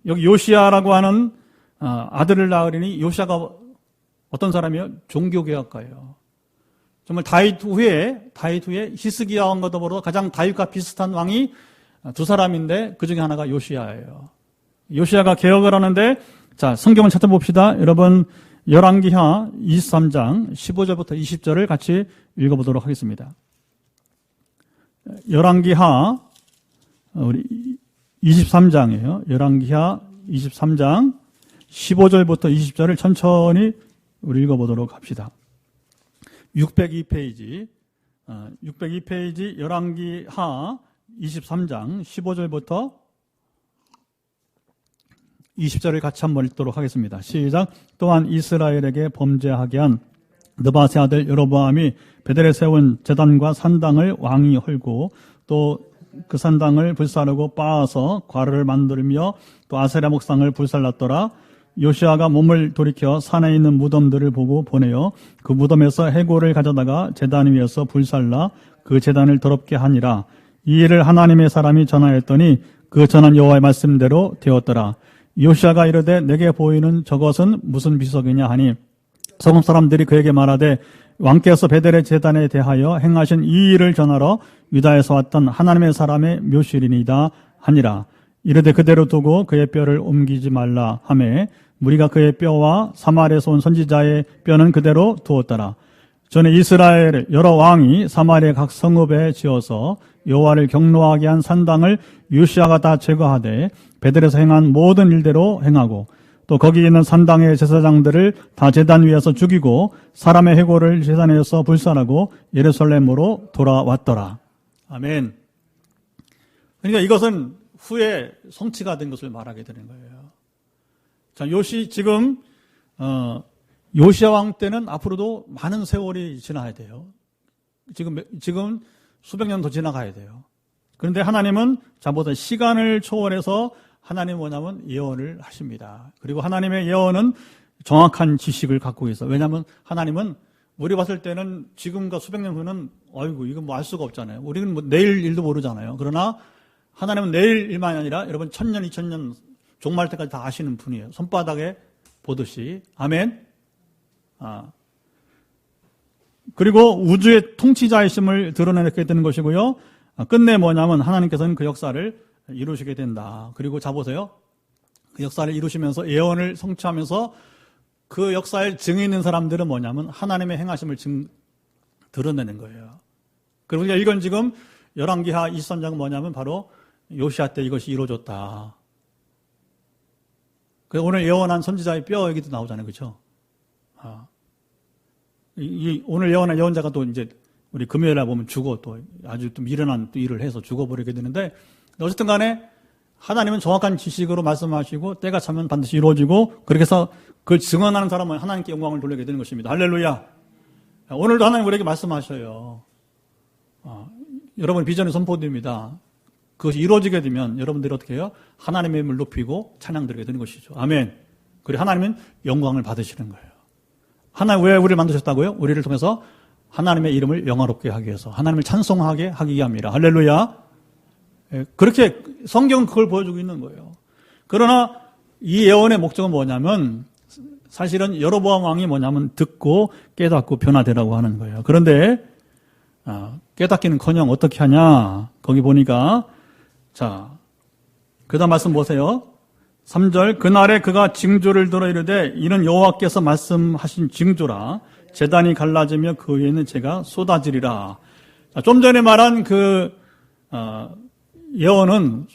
Speaker 1: 여기 요시야라고 하는 아들을 낳으리니 요시야가 어떤 사람이요? 종교개혁가예요. 정말 다윗 후에 히스기야 왕과 더불어 가장 다윗과 비슷한 왕이 두 사람인데 그 중에 하나가 요시야예요. 요시야가 개혁을 하는데 자, 성경을 찾아봅시다. 여러분 열왕기하 23장 15절부터 20절을 같이 읽어보도록 하겠습니다. 열왕기하 우리 23장이에요. 열왕기하 23장 15절부터 20절을 천천히 우리 읽어보도록 합시다. 602페이지 열왕기하 23장 15절부터 20절을 같이 한번 읽도록 하겠습니다. 시작. 또한 이스라엘에게 범죄하게 한 느바세 아들 여로보암이 베델에 세운 제단과 산당을 왕이 헐고 또 그 산당을 불사르고 빻아서 과를 만들며 또 아세라 목상을 불살랐더라. 요시아가 몸을 돌이켜 산에 있는 무덤들을 보고 보내어 그 무덤에서 해골을 가져다가 제단 위에서 불살라 그 제단을 더럽게 하니라. 이 일을 하나님의 사람이 전하였더니 그 전한 여호와의 말씀대로 되었더라. 요시아가 이르되 내게 보이는 저것은 무슨 비석이냐 하니 성읍 사람들이 그에게 말하되 왕께서 베델의 제단에 대하여 행하신 이 일을 전하러 유다에서 왔던 하나님의 사람의 묘실이니이다 하니라. 이르되 그대로 두고 그의 뼈를 옮기지 말라 하매 무리가 그의 뼈와 사마리아에서 온 선지자의 뼈는 그대로 두었더라. 전에 이스라엘 여러 왕이 사마리아 각 성읍에 지어서 여호와를 경노하게 한 산당을 요시아가 다 제거하되 베델에서 행한 모든 일대로 행하고 또 거기 있는 산당의 제사장들을 다 제단 위에서 죽이고 사람의 해골을 제단에서 불살하고 예루살렘으로 돌아왔더라. 아멘. 그러니까 이것은 후에 성취가 된 것을 말하게 되는 거예요. 자, 지금 요시아 왕 때는 앞으로도 많은 세월이 지나야 돼요. 지금 수백 년 더 지나가야 돼요. 그런데 하나님은 자보다 시간을 초월해서 하나님은 뭐냐면 예언을 하십니다. 그리고 하나님의 예언은 정확한 지식을 갖고 있어요. 왜냐하면 하나님은 우리 봤을 때는 지금과 수백 년 후는 어이구 이건 뭐 알 수가 없잖아요. 우리는 뭐 내일 일도 모르잖아요. 그러나 하나님은 내일 일만이 아니라 여러분 1000년, 2000년 종말 때까지 다 아시는 분이에요. 손바닥에 보듯이. 아멘. 그리고 우주의 통치자이심을 드러내게 되는 것이고요. 끝내 뭐냐면 하나님께서는 그 역사를 이루시게 된다. 그리고 자 보세요. 그 역사를 이루시면서 예언을 성취하면서 그 역사에 증인 있는 사람들은 뭐냐면 하나님의 행하심을 드러내는 거예요. 그리고 우리가 이건 지금 열왕기하 23장은 뭐냐면 바로 요시아 때 이것이 이루어졌다. 그래서 오늘 예언한 선지자의 뼈 얘기도 나오잖아요. 그렇죠? 오늘 예언한 예언자가 또 이제 우리 금요일에 보면 죽어 또 아주 또 미련한 또 일을 해서 죽어버리게 되는데 어쨌든 간에 하나님은 정확한 지식으로 말씀하시고 때가 차면 반드시 이루어지고 그렇게 해서 그걸 증언하는 사람은 하나님께 영광을 돌리게 되는 것입니다. 할렐루야. 오늘도 하나님 우리에게 말씀하셔요. 여러분 비전이 선포됩니다. 그것이 이루어지게 되면 여러분들이 어떻게 해요? 하나님의 이름을 높이고 찬양드리게 되는 것이죠. 아멘. 그리고 하나님은 영광을 받으시는 거예요. 하나님 왜 우리를 만드셨다고요? 우리를 통해서 하나님의 이름을 영화롭게 하기 위해서 하나님을 찬송하게 하기 위함이라. 할렐루야. 그렇게 성경은 그걸 보여주고 있는 거예요. 그러나 이 예언의 목적은 뭐냐면 사실은 여로보암 왕이 뭐냐면 듣고 깨닫고 변화되라고 하는 거예요. 그런데 깨닫기는커녕 어떻게 하냐? 거기 보니까 자 그다음 말씀 보세요. 3절 그날에 그가 징조를 들어 이르되 이는 여호와께서 말씀하신 징조라 제단이 갈라지며 그 위에는 재가 쏟아지리라. 자, 좀 전에 말한 그 예언은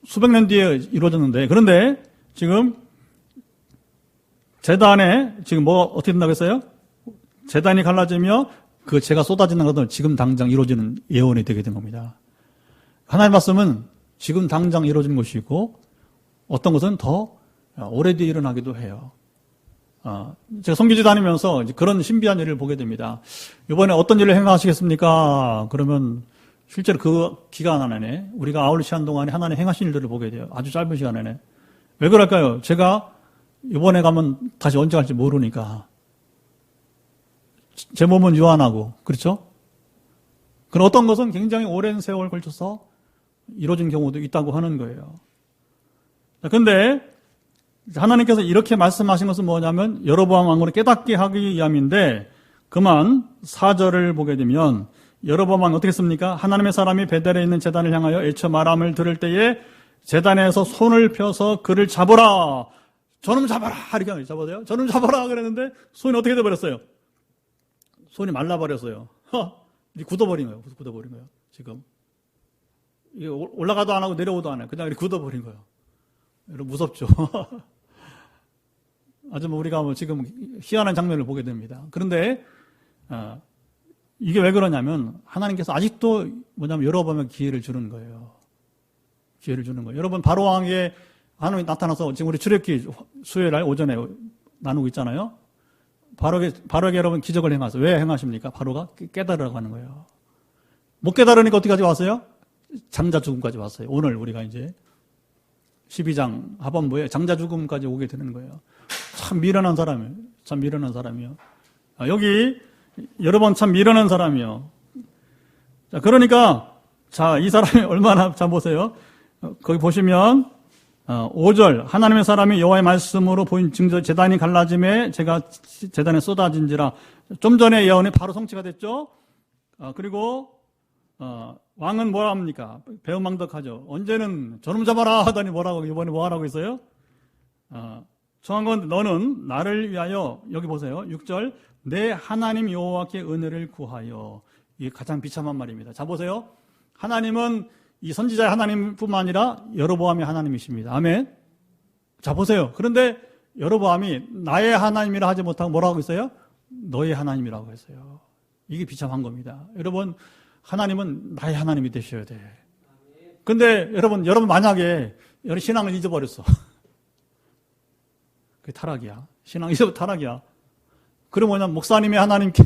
Speaker 1: 수백 년 뒤에 이루어졌는데 그런데 지금 제단에 지금 뭐 어떻게 된다고 했어요? 제단이 갈라지며 그 죄가 쏟아지는 것은 지금 당장 이루어지는 예언이 되게 된 겁니다. 하나님 말씀은 지금 당장 이루어지는 것이고 어떤 것은 더 오래 뒤에 일어나기도 해요. 제가 선교지 다니면서 그런 신비한 일을 보게 됩니다. 이번에 어떤 일을 행하시겠습니까? 그러면 실제로 그 기간 안에 우리가 아울러 시간 동안에 하나님 행하신 일들을 보게 돼요. 아주 짧은 시간 안에. 왜 그럴까요? 제가 이번에 가면 다시 언제 갈지 모르니까. 제 몸은 유한하고, 그렇죠? 그런 어떤 것은 굉장히 오랜 세월 걸쳐서 이루어진 경우도 있다고 하는 거예요. 그런데 하나님께서 이렇게 말씀하신 것은 뭐냐면 여로보암 왕후를 깨닫게 하기 위함인데, 그만 4절을 보게 되면 여로보암 왕이 어떻게 했습니까? 하나님의 사람이 베델에 있는 제단을 향하여 애처 말함을 들을 때에 제단에서 손을 펴서 그를 잡으라. 저놈 잡아라. 이렇게 잡아서요. 저놈 잡아라. 그랬는데 손이 어떻게 돼버렸어요? 손이 말라버렸어요. 굳어버린 거예요. 굳어버린 거예요. 지금. 이게 올라가도 안 하고 내려오도 안 해요. 그냥 이렇게 굳어버린 거예요. 여러분, 무섭죠? 아주 우리가 지금 희한한 장면을 보게 됩니다. 그런데, 이게 왜 그러냐면, 하나님께서 아직도 여러분에게 기회를 주는 거예요. 기회를 주는 거예요. 여러분, 바로왕에게 하나님이 나타나서 지금 우리 출애굽기 수요일 오전에 나누고 있잖아요. 바로에게 여러분 기적을 행하세요. 왜 행하십니까? 바로가 깨달으라고 하는 거예요. 못 깨달으니까 어디까지 왔어요? 장자 죽음까지 왔어요. 오늘 우리가 이제 12장 하반부에 장자 죽음까지 오게 되는 거예요. 참 미련한 사람이에요. 참 미련한 사람이요. 여기 여러분 참 미련한 사람이요. 자, 그러니까 이 사람이 얼마나, 자 보세요. 거기 보시면 5절 하나님의 사람이 여호와의 말씀으로 보인 증거 제단이 갈라짐에 제가 제단에 쏟아진지라. 좀 전에 예언이 바로 성취가 됐죠. 그리고 왕은 뭐라 합니까? 배은망덕하죠. 언제는 저놈 잡아라 하더니 이번에 뭐 하라고 했어요? 정한 건 너는 나를 위하여, 여기 보세요. 6절 내 하나님 여호와께 은혜를 구하여. 이게 가장 비참한 말입니다. 자 보세요. 하나님은 이 선지자의 하나님뿐만 아니라 여로보암의 하나님이십니다. 아멘. 자 보세요. 그런데 여로보암이 나의 하나님이라 하지 못하고 뭐라고 했어요? 너의 하나님이라고 했어요. 이게 비참한 겁니다. 여러분, 하나님은 나의 하나님이 되셔야 돼. 근데 여러분 만약에 신앙을 잊어버렸어. 그게 타락이야. 신앙 잊어버려 타락이야. 그럼 뭐냐면 목사님의 하나님께,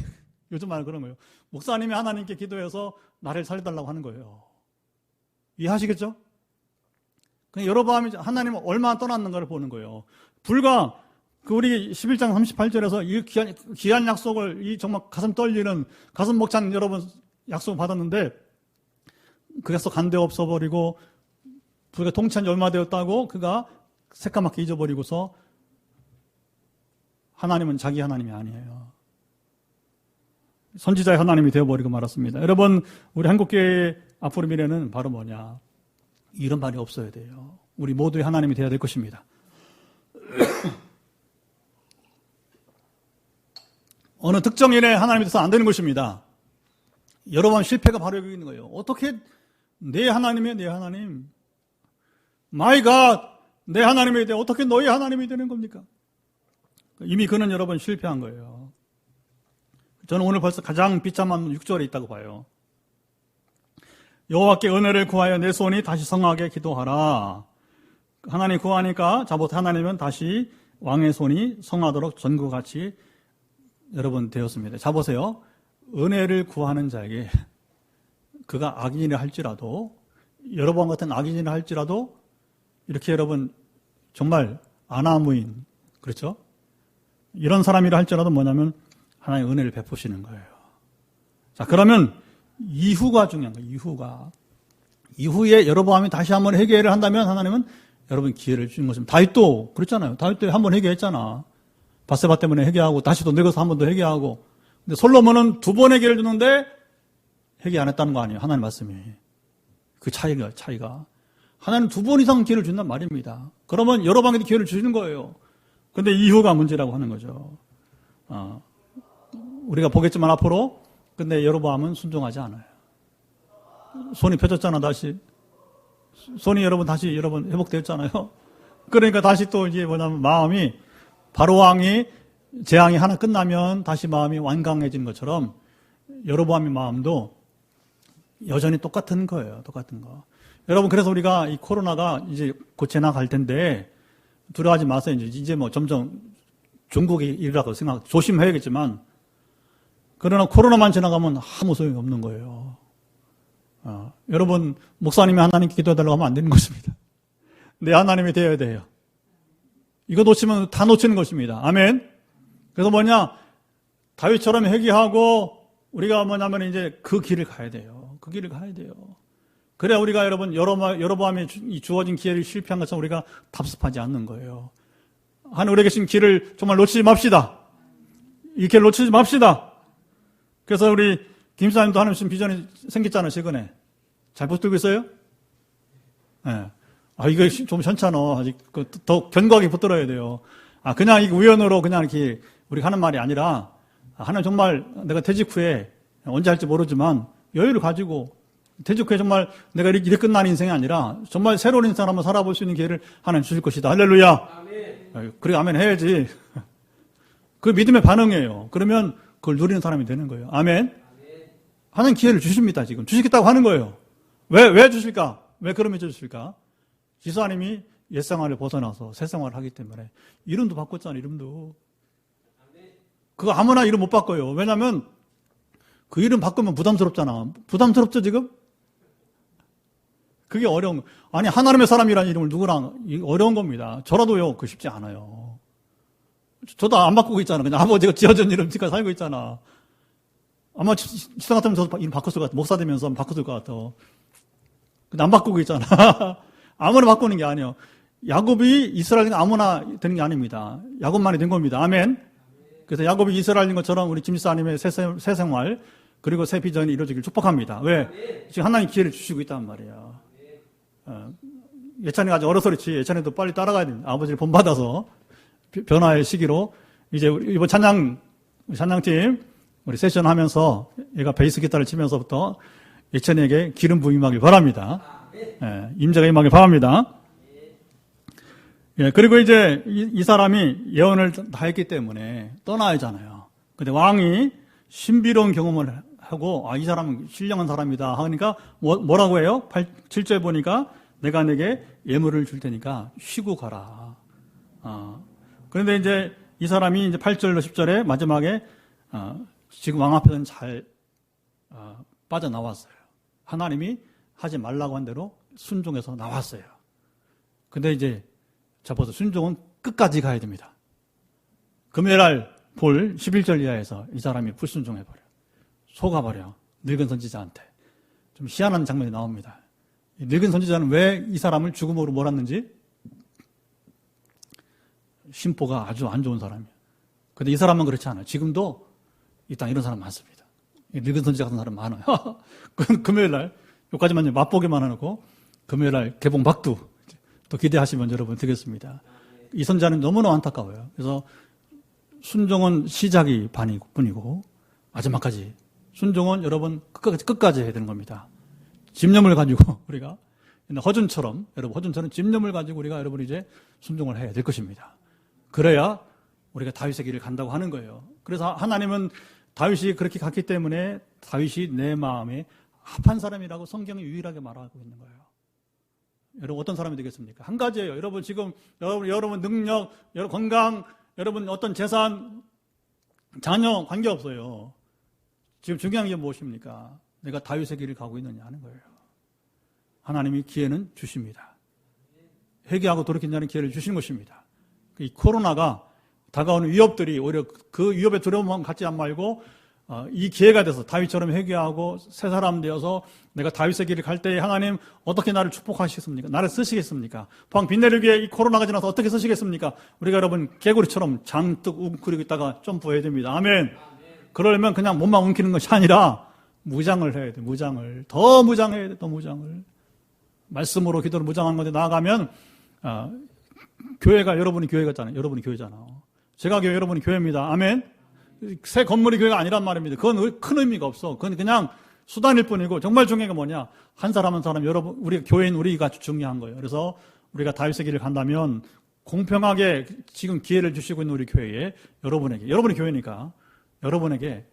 Speaker 1: 요즘 말 그런 거예요. 목사님의 하나님께 기도해서 나를 살려달라고 하는 거예요. 이해하시겠죠? 그냥 여로보암이 하나님을 얼마나 떠났는가를 보는 거예요. 불과 우리 11장 38절에서 이 귀한 약속을, 이 정말 가슴 떨리는, 가슴 벅찬 여러분 약속을 받았는데 그 약속 간데 없어버리고 불과 통치한 지 얼마 되었다고 그가 새까맣게 잊어버리고서 하나님은 자기 하나님이 아니에요. 선지자의 하나님이 되어버리고 말았습니다. 여러분, 우리 한국교회의 앞으로 미래는 바로 뭐냐? 이런 말이 없어야 돼요. 우리 모두의 하나님이 되어야 될 것입니다. 어느 특정 일에 하나님이 돼서 안 되는 것입니다. 여러 번 실패가 바로 여기 있는 거예요. 어떻게 내 하나님이에요, 내 하나님. My God, 내 하나님이 돼. 어떻게 너의 하나님이 되는 겁니까? 이미 그는 여러 번 실패한 거예요. 저는 오늘 벌써 가장 비참한 6절에 있다고 봐요. 여호와께 은혜를 구하여 내 손이 다시 성하게 기도하라. 하나님 구하니까 자봇 하나님은 다시 왕의 손이 성하도록 전과 같이 여러분 되었습니다. 자 보세요. 은혜를 구하는 자에게 그가 악인이라 할지라도 여러분 같은 악인이라 할지라도 이렇게 여러분 정말 아나무인, 그렇죠? 이런 사람이라 할지라도 뭐냐면 하나님 은혜를 베푸시는 거예요. 자, 그러면 이후가 중요한 거예요. 이후에 여로보암이 다시 한번 회개를 한다면 하나님은 여러분 기회를 주는 것입니다. 다윗도 그랬잖아요. 다윗도 한번 회개했잖아. 바세바 때문에 회개하고 다시 또 늙어서 한 번 더 회개하고. 근데 솔로몬은 두 번 회개를 주는데 회개 안 했다는 거 아니에요. 하나님 말씀이. 그 차이가. 하나님 두 번 이상 기회를 준단 말입니다. 그러면 여로보암에게 기회를 주시는 거예요. 근데 이후가 문제라고 하는 거죠. 우리가 보겠지만 앞으로. 근데 여로보암은 순종하지 않아요. 손이 펴졌잖아, 다시. 손이 다시 회복되었잖아요. 그러니까 다시 또 이제 뭐냐면 마음이 바로왕이 재앙이 하나 끝나면 다시 마음이 완강해진 것처럼 여로보암의 마음도 여전히 똑같은 거예요. 똑같은 거. 여러분, 그래서 우리가 이 코로나가 이제 곧 지나갈 텐데 두려워하지 마세요. 이제 뭐 점점 중국이 이르라고 조심해야겠지만, 그러나 코로나만 지나가면 아무 소용이 없는 거예요. 여러분, 목사님이 하나님께 기도해달라고 하면 안 되는 것입니다. 내 하나님이 되어야 돼요. 이거 놓치면 다 놓치는 것입니다. 아멘. 그래서 뭐냐, 다윗처럼 회개하고 우리가 뭐냐면 이제 그 길을 가야 돼요. 그 길을 가야 돼요. 그래야 우리가 여러분 여로보암에 주어진 기회를 실패한 것처럼 우리가 답습하지 않는 거예요. 하나님 우리에게 주신 길을 정말 놓치지 맙시다. 이 길을 놓치지 맙시다. 그래서 우리 김사님도 하나님 주신 비전이 생겼잖아요. 최근에 잘 붙들고 있어요? 네. 이거 좀 현찮아. 아직 더 견고하게 붙들어야 돼요. 그냥 이게 우연으로 그냥 이렇게 우리가 하는 말이 아니라, 하나님 정말 내가 퇴직 후에 언제 할지 모르지만 여유를 가지고 퇴직 후에 정말 내가 이렇게 끝난 인생이 아니라 정말 새로운 인생을 한번 살아볼 수 있는 기회를 하나님 주실 것이다. 할렐루야. 아멘. 그래, 아멘 해야지. 그 믿음의 반응이에요. 그러면 그걸 누리는 사람이 되는 거예요. 아멘. 하나님 기회를 주십니다. 지금 주시겠다고 하는 거예요. 왜 주실까? 왜 그러면 주실까? 지사님이 옛생활을 벗어나서 새생활을 하기 때문에. 이름도 바꿨잖아. 이름도. 그거 아무나 이름 못 바꿔요. 왜냐면 그 이름 바꾸면 부담스럽잖아. 부담스럽죠 지금? 그게 어려운 거. 아니, 하나님의 사람이라는 이름을 누구랑, 어려운 겁니다. 저라도요, 그거 쉽지 않아요. 저도 안 바꾸고 있잖아. 그냥 아버지가 지어준 이름 지가 살고 있잖아. 아마 지상 같으면 저도 이름 바꿨을 것 같아. 목사 되면서 바꿨을 것 같아. 근데 안 바꾸고 있잖아. 아무나 바꾸는 게 아니에요. 야곱이 이스라엘인 아무나 되는 게 아닙니다. 야곱만이 된 겁니다. 아멘. 그래서 야곱이 이스라엘인 것처럼 우리 김사님의 새 생활, 그리고 새 비전이 이루어지길 축복합니다. 왜? 지금 하나님 기회를 주시고 있단 말이에요. 예찬이가 아직 어려서 그렇지. 예찬이도 빨리 따라가야 됩니다. 아버지를 본받아서 변화의 시기로 이제 이번 찬양팀 우리 세션 하면서 얘가 베이스 기타를 치면서부터 예찬이에게 기름 부임하길 바랍니다. 임재가 임하길 바랍니다. 그리고 이제 이 사람이 예언을 다 했기 때문에 떠나야 하잖아요. 근데 왕이 신비로운 경험을 하고, 이 사람은 신령한 사람이다 하니까 뭐라고 해요? 7절에 보니까 내가 내게 예물을 줄 테니까 쉬고 가라. 그런데 이제 이 사람이 이제 8절로 10절에 마지막에 지금 왕 앞에서는 잘 빠져나왔어요. 하나님이 하지 말라고 한 대로 순종해서 나왔어요. 근데 이제 잡아서 순종은 끝까지 가야 됩니다. 금요일날 볼 11절 이하에서 이 사람이 불순종해버려. 속아버려. 늙은 선지자한테. 좀 희한한 장면이 나옵니다. 이 늙은 선지자는 왜 이 사람을 죽음으로 몰았는지, 심보가 아주 안 좋은 사람이에요. 근데 이 사람은 그렇지 않아요. 지금도 이 땅에 이런 사람 많습니다. 늙은 선지자 같은 사람 많아요. 금요일날 여기까지만 맛보기만 해놓고 금요일날 개봉 박두 또 기대하시면 여러분 되겠습니다. 이 선지자는 너무나 안타까워요. 그래서 순종은 시작이 뿐이고 마지막까지 순종은 여러분 끝까지 해야 되는 겁니다. 집념을 가지고 우리가 허준처럼 집념을 가지고 우리가 여러분 이제 순종을 해야 될 것입니다. 그래야 우리가 다윗의 길을 간다고 하는 거예요. 그래서 하나님은 다윗이 그렇게 갔기 때문에 다윗이 내 마음에 합한 사람이라고 성경이 유일하게 말하고 있는 거예요. 여러분 어떤 사람이 되겠습니까? 한 가지예요. 여러분 지금 여러분 능력, 여러분 건강, 여러분 어떤 재산, 자녀 관계없어요. 지금 중요한 게 무엇입니까? 내가 다윗의 길을 가고 있느냐 하는 거예요. 하나님이 기회는 주십니다. 회개하고 돌이킨다는 기회를 주신 것입니다. 이 코로나가 다가오는 위협들이 오히려 그 위협의 두려움만 갖지 말고 이 기회가 돼서 다윗처럼 회개하고 새 사람 되어서 내가 다윗의 길을 갈 때에 하나님 어떻게 나를 축복하시겠습니까? 나를 쓰시겠습니까? 포항 비 내리기에 이 코로나가 지나서 어떻게 쓰시겠습니까? 우리가 여러분 개구리처럼 장뜩 웅크리고 있다가 점프해야 됩니다. 아멘. 그러려면 그냥 몸만 움키는 것이 아니라 무장을 해야 돼. 무장을 더 무장해야 돼. 더 무장을 말씀으로 기도로 무장하는 건데 나아가면 교회가 여러분이 교회 같잖아요. 여러분이 교회잖아. 제가 교회, 여러분이 교회입니다. 아멘. 새 건물이 교회가 아니란 말입니다. 그건 큰 의미가 없어. 그건 그냥 수단일 뿐이고 정말 중요한 게 뭐냐? 한 사람 한 사람 여러분 우리 교회인 우리가 중요한 거예요. 그래서 우리가 다윗의 길을 간다면 공평하게 지금 기회를 주시고 있는 우리 교회에 여러분이 교회니까 여러분에게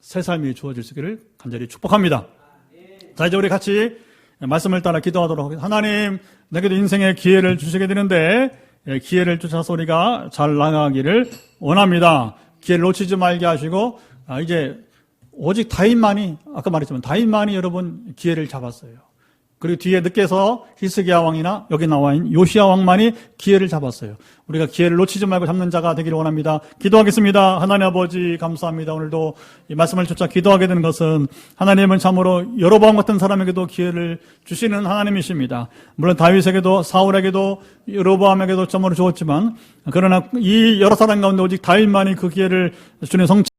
Speaker 1: 새 삶이 주어질 수 있기를 간절히 축복합니다. 자, 이제 우리 같이 말씀을 따라 기도하도록 하겠습니다. 하나님, 내게도 인생의 기회를 주시게 되는데 기회를 주셔서 우리가 잘 나가기를 원합니다. 기회를 놓치지 말게 하시고 이제 오직 다윗만이, 아까 말했지만 다윗만이 여러분 기회를 잡았어요. 그리고 뒤에 늦게서 히스기야 왕이나 여기 나와 있는 요시야 왕만이 기회를 잡았어요. 우리가 기회를 놓치지 말고 잡는 자가 되기를 원합니다. 기도하겠습니다. 하나님 아버지 감사합니다. 오늘도 이 말씀을 쫓아 기도하게 되는 것은 하나님은 참으로 여로보암 같은 사람에게도 기회를 주시는 하나님이십니다. 물론 다윗에게도 사울에게도 여로보암에게도 참으로 주었지만 그러나 이 여러 사람 가운데 오직 다윗만이 그 기회를 주는 성취